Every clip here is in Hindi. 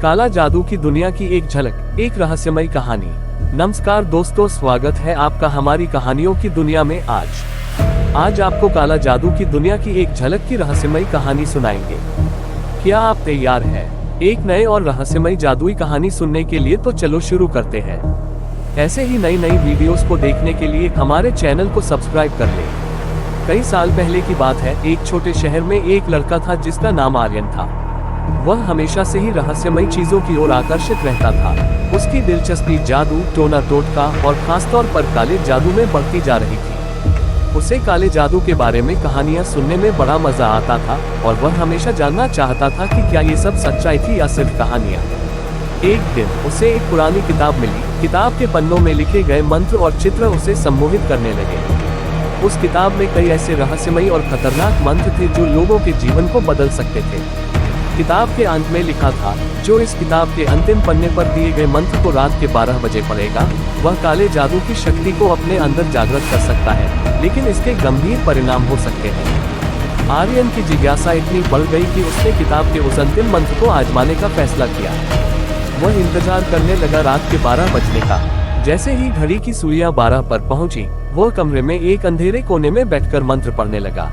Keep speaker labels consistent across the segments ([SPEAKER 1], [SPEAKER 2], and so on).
[SPEAKER 1] काला जादू की दुनिया की एक झलक, एक रहस्यमयी कहानी। नमस्कार दोस्तों, स्वागत है आपका हमारी कहानियों की दुनिया में। आज आपको काला जादू की दुनिया की एक झलक की रहस्यमयी कहानी सुनाएंगे। क्या आप तैयार हैं एक नए और रहस्यमयी जादुई कहानी सुनने के लिए? तो चलो शुरू करते हैं। ऐसे ही नई नई वीडियोस को देखने के लिए हमारे चैनल को सब्सक्राइब कर लें। कई साल पहले की बात है, एक छोटे शहर में एक लड़का था जिसका नाम आर्यन था। वह हमेशा से ही रहस्यमयी चीजों की ओर आकर्षित रहता था। उसकी दिलचस्पी जादू, टोना टोटका और खासतौर पर काले जादू में बढ़ती जा रही थी। उसे काले जादू के बारे में कहानियां सुनने में बड़ा मजा आता था और वह हमेशा जानना चाहता था कि क्या ये सब सच्चाई थी या सिर्फ कहानियां। एक दिन उसे एक पुरानी किताब मिली। किताब के पन्नों में लिखे गए मंत्र और चित्र उसे सम्मोहित करने लगे। उस किताब में कई ऐसे रहस्यमयी और खतरनाक मंत्र थे जो लोगों के जीवन को बदल सकते थे। किताब के अंत में लिखा था, जो इस किताब के अंतिम पन्ने पर दिए गए मंत्र को रात के 12 बजे पढ़ेगा, वह काले जादू की शक्ति को अपने अंदर जागृत कर सकता है, लेकिन इसके गंभीर परिणाम हो सकते हैं। आर्यन की जिज्ञासा इतनी बढ़ गई कि उसने किताब के उस अंतिम मंत्र को आजमाने का फैसला किया। वह इंतजार करने लगा रात के 12 बजने का। जैसे ही घड़ी की सुइयां 12 पर पहुंची, वह कमरे में एक अंधेरे कोने में बैठकर मंत्र पढ़ने लगा।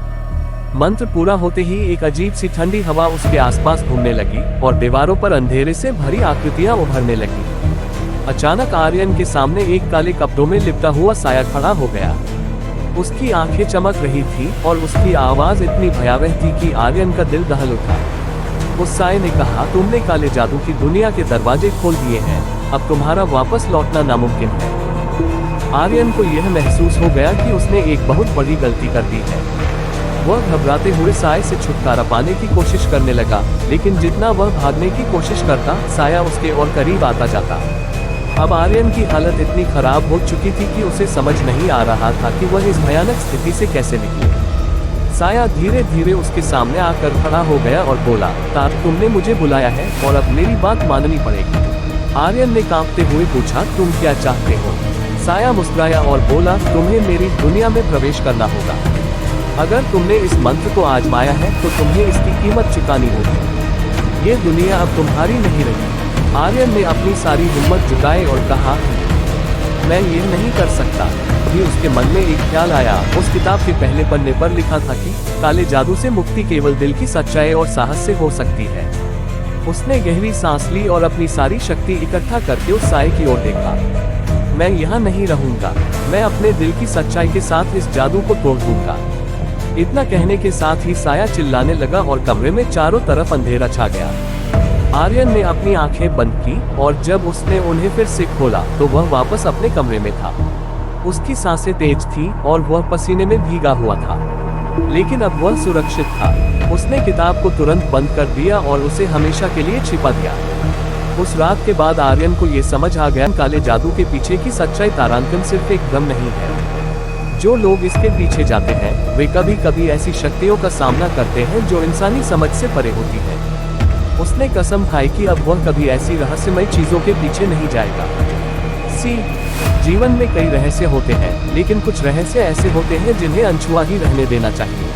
[SPEAKER 1] मंत्र पूरा होते ही एक अजीब सी ठंडी हवा उसके आसपास घूमने लगी और दीवारों पर अंधेरे से भरी आकृतियां उभरने लगी। अचानक आर्यन के सामने एक काले कपड़ों में लिपटा हुआ साया खड़ा हो गया। उसकी आंखें चमक रही थी और उसकी आवाज इतनी भयावह थी कि आर्यन का दिल दहल उठा। उस साये ने कहा, तुमने काले जादू की दुनिया के दरवाजे खोल दिए हैं, अब तुम्हारा वापस लौटना नामुमकिन है। आर्यन को यह महसूस हो गया कि उसने एक बहुत बड़ी गलती कर दी है। वह घबराते हुए साये से छुटकारा पाने की कोशिश करने लगा, लेकिन जितना वह भागने की कोशिश करता, साया उसके और करीब आता जाता। अब आर्यन की हालत इतनी खराब हो चुकी थी कि उसे समझ नहीं आ रहा था कि वह इस भयानक स्थिति से कैसे निकले। साया धीरे धीरे उसके सामने आकर खड़ा हो गया और बोला, तुमने मुझे बुलाया है और अब मेरी बात माननी पड़ेगी। आर्यन ने कांपते हुए पूछा, तुम क्या चाहते हो? साया मुस्कुराया और बोला, तुम्हें मेरी दुनिया में प्रवेश करना होगा। अगर तुमने इस मंत्र को आजमाया है तो तुम्हें इसकी कीमत चुकानी होगी। ये दुनिया अब तुम्हारी नहीं रही। आर्यन ने अपनी सारी हिम्मत जुटाई और कहा, मैं ये नहीं कर सकता। अभी उसके मन में एक ख्याल आया। उस किताब के पहले पन्ने पर लिखा था कि काले जादू से मुक्ति केवल दिल की सच्चाई और साहस से हो सकती है। उसने गहरी सांस ली और अपनी सारी शक्ति इकट्ठा करके उस साये की ओर देखा। मैं यहाँ नहीं रहूंगा, मैं अपने दिल की सच्चाई के साथ इस जादू को तोड़ दूंगा। इतना कहने के साथ ही साया चिल्लाने लगा और कमरे में चारों तरफ अंधेरा छा गया। आर्यन ने अपनी आंखें बंद की और जब उसने उन्हें फिर से खोला तो वह वापस अपने कमरे में था। उसकी सांसें तेज थी और वह पसीने में भीगा हुआ था, लेकिन अब वह सुरक्षित था। उसने किताब को तुरंत बंद कर दिया और उसे हमेशा के लिए छिपा दिया। उस रात के बाद आर्यन को ये समझ आ गया, काले जादू के पीछे की सच्चाई तारांकन सिर्फ एक भ्रम नहीं है। जो लोग इसके पीछे जाते हैं, वे कभी कभी ऐसी शक्तियों का सामना करते हैं जो इंसानी समझ से परे होती है। उसने कसम खाई कि अब वह कभी ऐसी रहस्यमयी चीजों के पीछे नहीं जाएगा। जीवन में कई रहस्य होते हैं, लेकिन कुछ रहस्य ऐसे होते हैं जिन्हें अनछुआ ही रहने देना चाहिए।